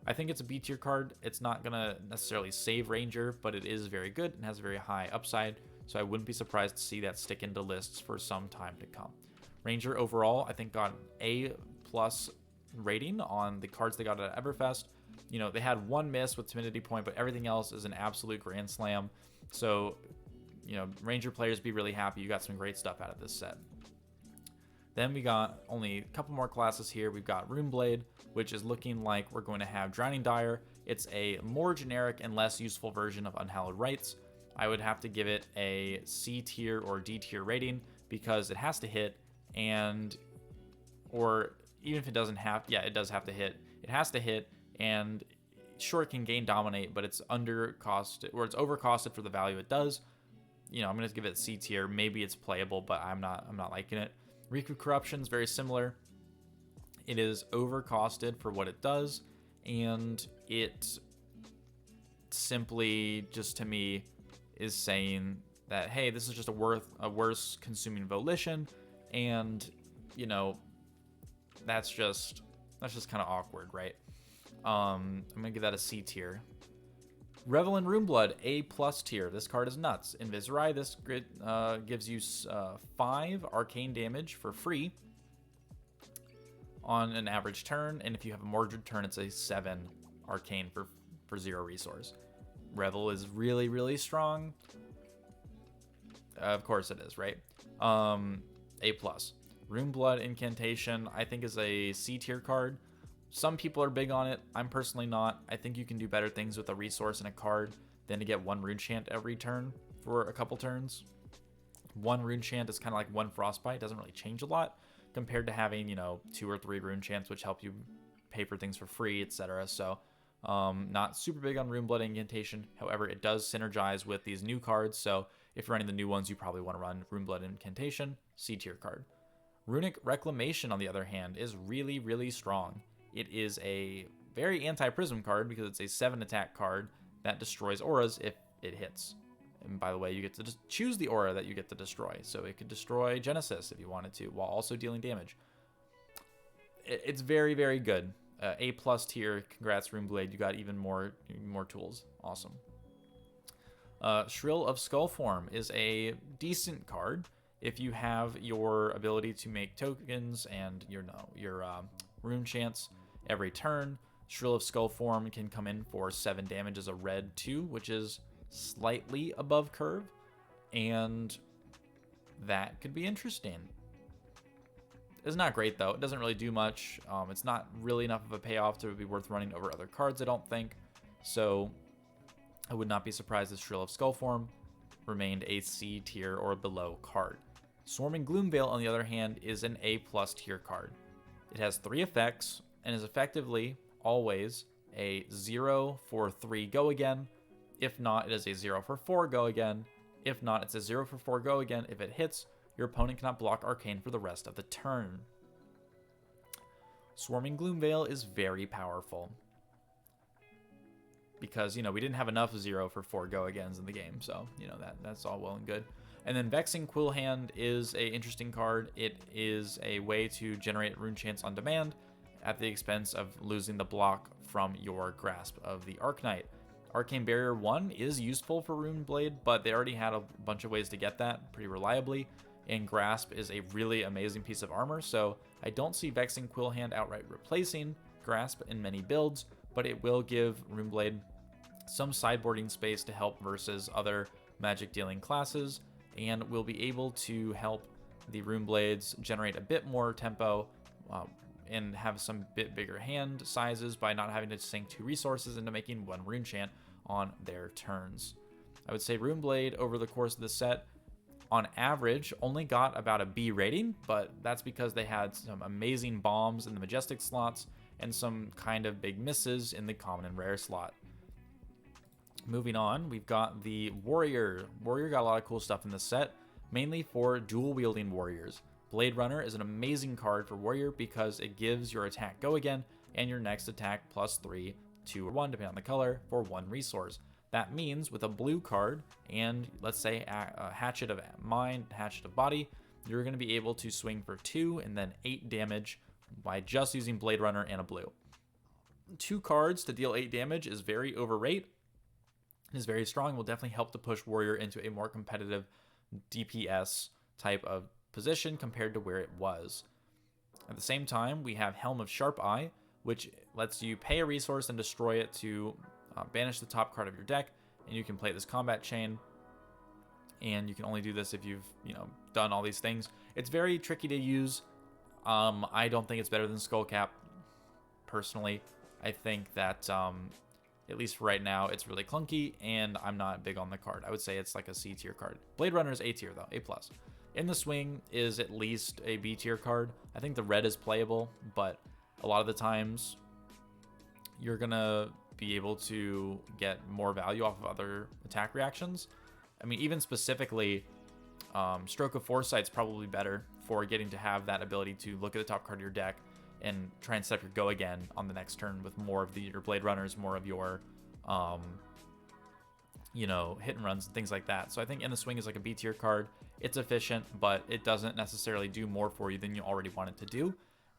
I think it's a B tier card. It's not going to necessarily save Ranger, but it is very good and has a very high upside, so I wouldn't be surprised to see that stick into lists for some time to come. Ranger overall, I think, got A+ rating on the cards they got at Everfest. You know, they had one miss with Timidity Point, but everything else is an absolute grand slam. So, you know, Ranger players, be really happy. You got some great stuff out of this set. Then we got only a couple more classes here. We've got Runeblade, which is looking like we're going to have Drowning Dire. It's a more generic and less useful version of Unhallowed Rites. I would have to give it a C tier or D tier rating because it has to hit, and or even if it doesn't have, yeah, it does have to hit. It has to hit, and sure, it can gain Dominate, but it's undercosted, or it's overcosted for the value it does. You know, I'm gonna give it C tier. Maybe it's playable, but I'm not liking it. Riku Corruption is very similar. It is overcosted for what it does, and it simply, just to me, is saying that, hey, this is just a worse consuming volition, and you know, that's just kind of awkward, right? I'm gonna give that a C tier. Revel in Runeblood, A+ tier. This card is nuts. In Viserai, this grid gives you 5 arcane damage for free on an average turn, and if you have a Mordred turn, it's a 7 arcane for 0 resource. Revel is really, really strong. Of course it is, right? A+. Runeblood Incantation, I think, is a C tier card. Some people are big on it. I'm personally not. I think you can do better things with a resource and a card than to get 1 Rune Chant every turn for a couple turns. 1 Rune Chant is kind of like 1 Frostbite. It doesn't really change a lot compared to having, you know, 2 or 3 Rune Chants, which help you pay for things for free, etc. So, not super big on Runeblood Incantation. However, it does synergize with these new cards. So, if you're running the new ones, you probably want to run Runeblood Incantation, C tier card. Runic Reclamation, on the other hand, is really, really strong. It is a very anti-Prism card because it's a 7 attack card that destroys auras if it hits. And by the way, you get to just choose the aura that you get to destroy. So it could destroy Genesis if you wanted to, while also dealing damage. It's very, very good. A+ tier. Congrats, Runeblade. You got even more tools. Awesome. Shrill of Skullform is a decent card if you have your ability to make tokens and your rune chants every turn. Shrill of Skullform can come in for 7 damage as a red 2, which is slightly above curve, and that could be interesting. It's not great though. It doesn't really do much. It's not really enough of a payoff to be worth running over other cards, I don't think. So I would not be surprised if Shrill of Skullform remained a C tier or below card. Swarming Gloomveil, on the other hand, is an A+ tier card. It has 3 effects and is effectively always a 0 for 3 go again. If not, it is a 0 for 4 go again. If not, it's a 0 for 4 go again. If it hits, your opponent cannot block Arcane for the rest of the turn. Swarming Gloomveil is very powerful because, we didn't have enough 0 for 4 go agains in the game, so, that's all well and good. And then Vexing Quillhand is a interesting card. It is a way to generate rune chants on demand at the expense of losing the block from your grasp of the Arknight. Arcane Barrier 1 is useful for Runeblade, but they already had a bunch of ways to get that pretty reliably, and Grasp is a really amazing piece of armor, so I don't see Vexing Quillhand outright replacing Grasp in many builds, but it will give Runeblade some sideboarding space to help versus other magic dealing classes, and will be able to help the Runeblades generate a bit more tempo and have some bit bigger hand sizes by not having to sink 2 resources into making 1 rune chant on their turns. I would say Runeblade over the course of the set, on average, only got about a B rating, but that's because they had some amazing bombs in the Majestic slots and some kind of big misses in the common and rare slot. Moving on, we've got the Warrior. Warrior got a lot of cool stuff in this set, mainly for dual-wielding warriors. Blade Runner is an amazing card for Warrior because it gives your attack go again and your next attack +3, 2, or 1, depending on the color, for 1 resource. That means with a blue card and, let's say, a Hatchet of Mind, Hatchet of Body, you're going to be able to swing for 2 and then 8 damage by just using Blade Runner and a blue. 2 cards to deal 8 damage is very overrated. Is very strong, will definitely help to push Warrior into a more competitive DPS type of position compared to where it was. At the same time, we have Helm of Sharp Eye, which lets you pay a resource and destroy it to banish the top card of your deck, and you can play this combat chain, and you can only do this if you've done all these things. It's very tricky to use. I don't think it's better than Skullcap, personally. I think that at least for right now, it's really clunky, and I'm not big on the card. I would say it's like a C tier card. Blade Runner is A tier though, A+. In the Swing is at least a B tier card. I think the red is playable, but a lot of the times you're gonna be able to get more value off of other attack reactions. I mean, even specifically, Stroke of Foresight's probably better for getting to have that ability to look at the top card of your deck and try and set up your go again on the next turn with more of your Blade Runners, more of your, hit and runs and things like that. So I think In the Swing is like a B tier card. It's efficient, but it doesn't necessarily do more for you than you already want it to do.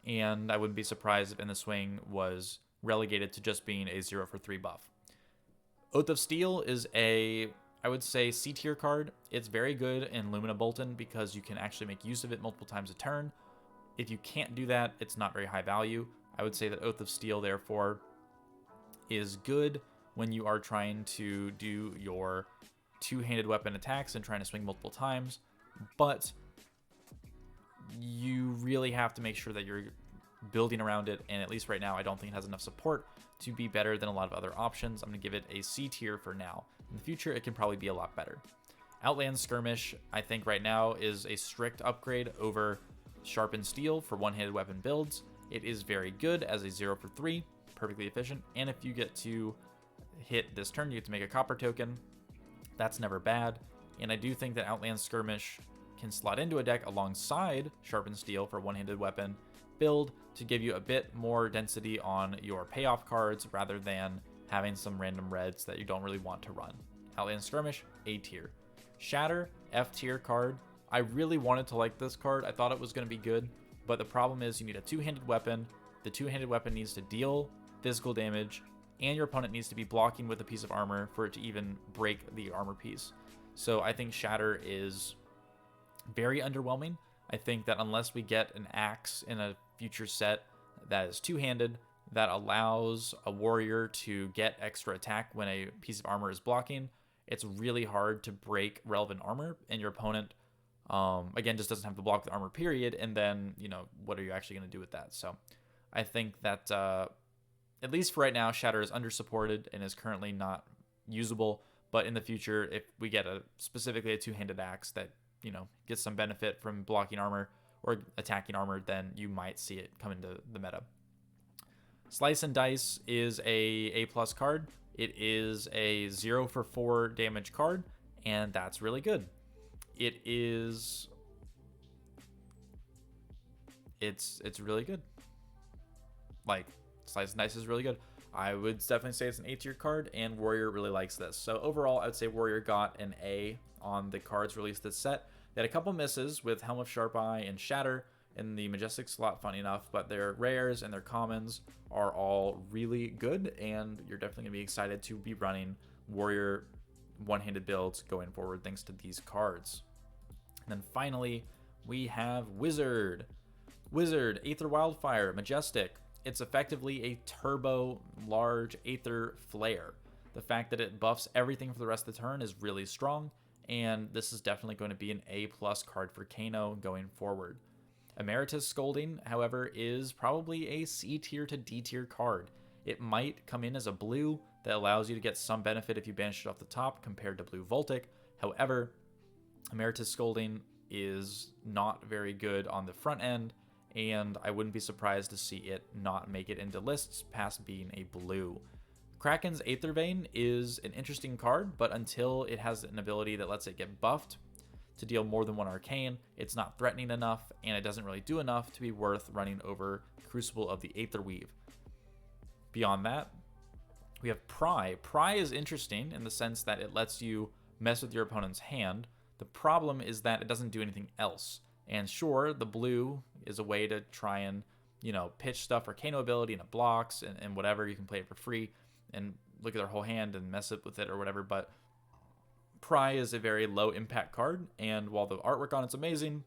And I wouldn't be surprised if In the Swing was relegated to just being a 0 for 3 buff. Oath of Steel is I would say, C tier card. It's very good in Lumina Bolton because you can actually make use of it multiple times a turn. If you can't do that, it's not very high value. I would say that Oath of Steel, therefore, is good when you are trying to do your 2-handed weapon attacks and trying to swing multiple times, but you really have to make sure that you're building around it, and at least right now, I don't think it has enough support to be better than a lot of other options. I'm going to give it a C tier for now. In the future, it can probably be a lot better. Outland Skirmish, I think right now, is a strict upgrade over Sharpened Steel for one-handed weapon builds. It is very good as a 0 for 3, perfectly efficient, and if you get to hit this turn, you get to make a copper token. That's never bad, and I do think that Outland Skirmish can slot into a deck alongside Sharpened Steel for one-handed weapon build to give you a bit more density on your payoff cards rather than having some random reds that you don't really want to run. Outland Skirmish, A tier. Shatter, F tier card. I really wanted to like this card. I thought it was going to be good, but the problem is you need a 2-handed weapon. The 2-handed weapon needs to deal physical damage, and your opponent needs to be blocking with a piece of armor for it to even break the armor piece. So I think Shatter is very underwhelming. I think that unless we get an axe in a future set that is 2-handed, that allows a warrior to get extra attack when a piece of armor is blocking, it's really hard to break relevant armor, and your opponent, again, just doesn't have to block the armor, period. And then, what are you actually going to do with that? So I think that, at least for right now, Shatter is undersupported and is currently not usable. But in the future, if we get specifically a two-handed axe that, gets some benefit from blocking armor or attacking armor, then you might see it come into the meta. Slice and Dice is a plus card. It is a 0 for 4 damage card, and that's really good. It's really good. Like, Slice and Dice is really good. I would definitely say it's an A tier card, and Warrior really likes this. So overall, I would say Warrior got an A on the cards released this set. They had a couple misses with Helm of Sharp Eye and Shatter in the Majestic slot, funny enough, but their rares and their commons are all really good, and you're definitely going to be excited to be running Warrior one-handed builds going forward thanks to these cards. And then finally, we have Wizard. Wizard, Aether Wildfire, Majestic. It's effectively a turbo large Aether Flare. The fact that it buffs everything for the rest of the turn is really strong, and this is definitely going to be an A+ card for Kano going forward. Emeritus Scolding, however, is probably a C tier to D tier card. It might come in as a blue that allows you to get some benefit if you banish it off the top compared to Blue Voltic. However, Emeritus Scolding is not very good on the front end, and I wouldn't be surprised to see it not make it into lists past being a blue. Kraken's Aether Vein is an interesting card, but until it has an ability that lets it get buffed to deal more than one arcane, it's not threatening enough, and it doesn't really do enough to be worth running over Crucible of the Aether Weave. Beyond that, we have Pry. Pry is interesting in the sense that it lets you mess with your opponent's hand. The problem is that it doesn't do anything else. And sure, the blue is a way to try and, pitch stuff for Kano ability, and it blocks and whatever. You can play it for free and look at their whole hand and mess up with it or whatever. But Pry is a very low impact card, and while the artwork on it's amazing,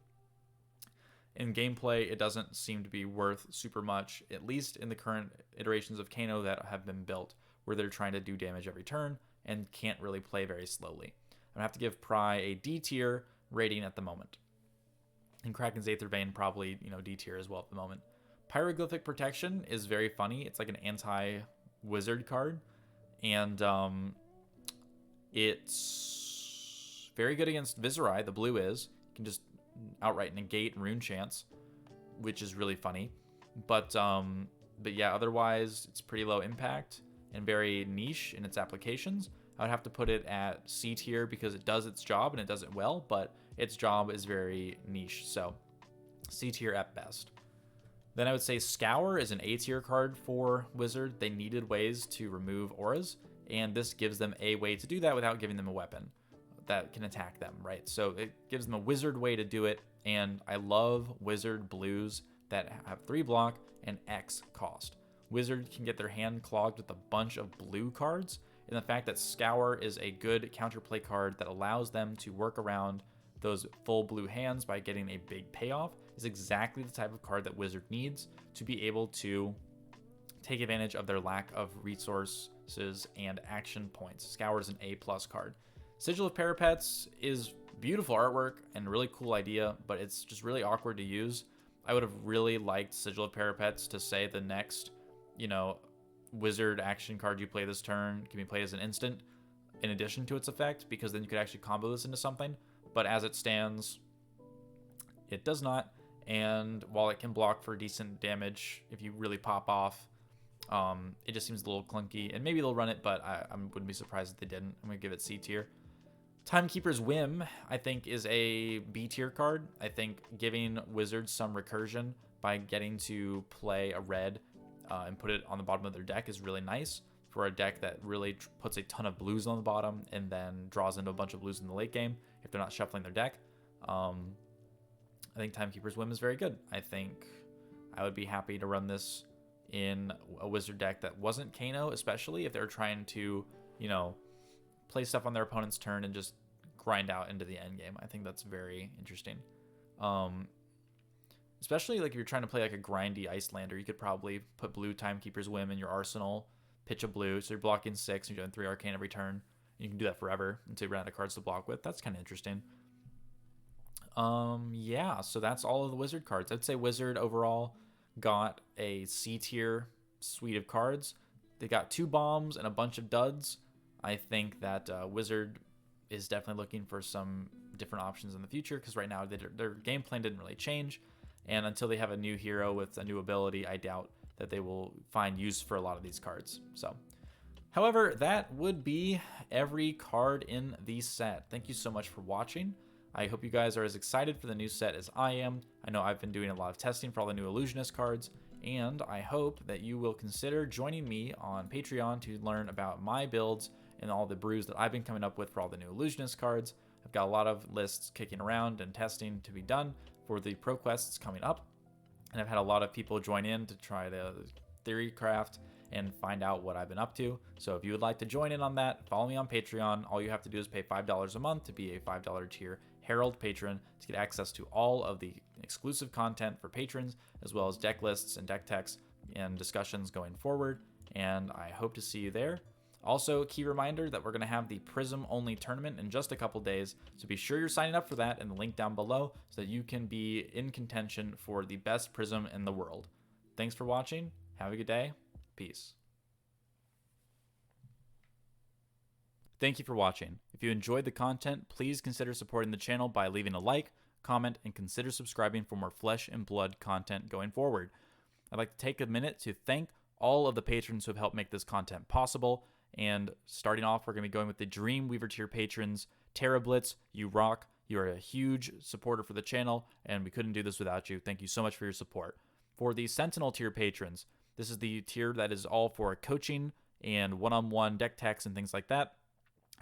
in gameplay it doesn't seem to be worth super much, at least in the current iterations of Kano that have been built, where they're trying to do damage every turn and can't really play very slowly. I'm gonna have to give Pry a D tier rating at the moment. And Kraken's Aether Vein probably, D tier as well at the moment. Pyroglyphic Protection is very funny. It's like an anti-wizard card, and it's very good against Viserai. The blue is. You can just outright negate Rune Chance, which is really funny. But yeah, otherwise it's pretty low impact and very niche in its applications. I would have to put it at C tier because it does its job and it does it well, but its job is very niche, so C tier at best. Then I would say Scour is an A tier card for Wizard. They needed ways to remove auras, and this gives them a way to do that without giving them a weapon that can attack them, right? So it gives them a Wizard way to do it, and I love Wizard blues that have 3 block and X cost. Wizard can get their hand clogged with a bunch of blue cards, and the fact that Scour is a good counterplay card that allows them to work around those full blue hands by getting a big payoff is exactly the type of card that Wizard needs to be able to take advantage of their lack of resources and action points. Scour is an A+ card. Sigil of Parapets is beautiful artwork and a really cool idea, but it's just really awkward to use. I would have really liked Sigil of Parapets to say the next, Wizard action card you play this turn can be played as an instant in addition to its effect, because then you could actually combo this into something. But as it stands, it does not. And while it can block for decent damage if you really pop off, it just seems a little clunky. And maybe they'll run it, but I wouldn't be surprised if they didn't. I'm going to give it C tier. Timekeeper's Whim, I think, is a B tier card. I think giving Wizards some recursion by getting to play a red and put it on the bottom of their deck is really nice for a deck that really puts a ton of blues on the bottom and then draws into a bunch of blues in the late game if they're not shuffling their deck. I think Timekeeper's Whim is very good. I think I would be happy to run this in a Wizard deck that wasn't Kano, especially if they're trying to, play stuff on their opponent's turn and just grind out into the end game. I think that's very interesting. Especially like if you're trying to play like a grindy Icelander, you could probably put blue Timekeeper's Whim in your arsenal, pitch a blue, so you're blocking 6, you're doing 3 arcane every turn, You can do that forever until you run out of cards to block with. That's kind of interesting. Yeah, so that's all of the Wizard cards. I'd say Wizard overall got a C tier suite of cards. They got 2 bombs and a bunch of duds. I think that Wizard is definitely looking for some different options in the future, because right now their game plan didn't really change, and until they have a new hero with a new ability, I doubt that they will find use for a lot of these cards. So, however, that would be every card in the set. Thank you so much for watching. I hope you guys are as excited for the new set as I am. I know I've been doing a lot of testing for all the new Illusionist cards, and I hope that you will consider joining me on Patreon to learn about my builds and all the brews that I've been coming up with for all the new Illusionist cards. I've got a lot of lists kicking around and testing to be done for the Pro Quests coming up, and I've had a lot of people join in to try to theory craft and find out what I've been up to. So if you would like to join in on that, follow me on Patreon. All you have to do is pay $5 a month to be a $5 tier Herald Patron to get access to all of the exclusive content for patrons, as well as deck lists and deck techs and discussions going forward, and I hope to see you there. Also, key reminder that we're going to have the Prism only tournament in just a couple days, so be sure you're signing up for that in the link down below so that you can be in contention for the best Prism in the world. Thanks for watching. Have a good day. Peace. Thank you for watching. If you enjoyed the content, please consider supporting the channel by leaving a like, comment, and consider subscribing for more flesh and blood content going forward. I'd like to take a minute to thank all of the patrons who have helped make this content possible. And starting off, we're going to be going with the Dreamweaver tier patrons. Terra Blitz, you rock. You are a huge supporter for the channel, and we couldn't do this without you. Thank you so much for your support. For the Sentinel tier patrons, this is the tier that is all for coaching and one-on-one deck techs and things like that.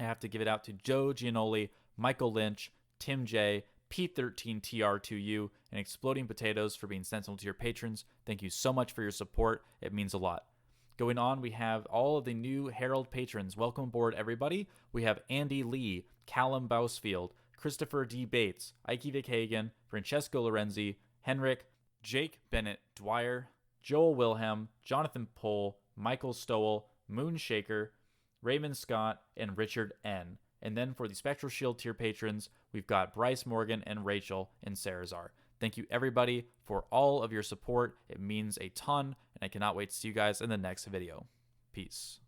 I have to give it out to Joe Gianoli, Michael Lynch, Tim J, P13TR2U, and Exploding Potatoes for being Sentinel tier patrons. Thank you so much for your support. It means a lot. Going on, we have all of the new Herald patrons. Welcome aboard, everybody. We have Andy Lee, Callum Bousfield, Christopher D. Bates, Ike Hagen, Francesco Lorenzi, Henrik, Jake Bennett Dwyer, Joel Wilhelm, Jonathan Pohl, Michael Stowell, Moonshaker, Raymond Scott, and Richard N. And then for the Spectral Shield tier patrons, we've got Bryce Morgan and Rachel and Sarazar. Thank you, everybody, for all of your support. It means a ton, and I cannot wait to see you guys in the next video. Peace.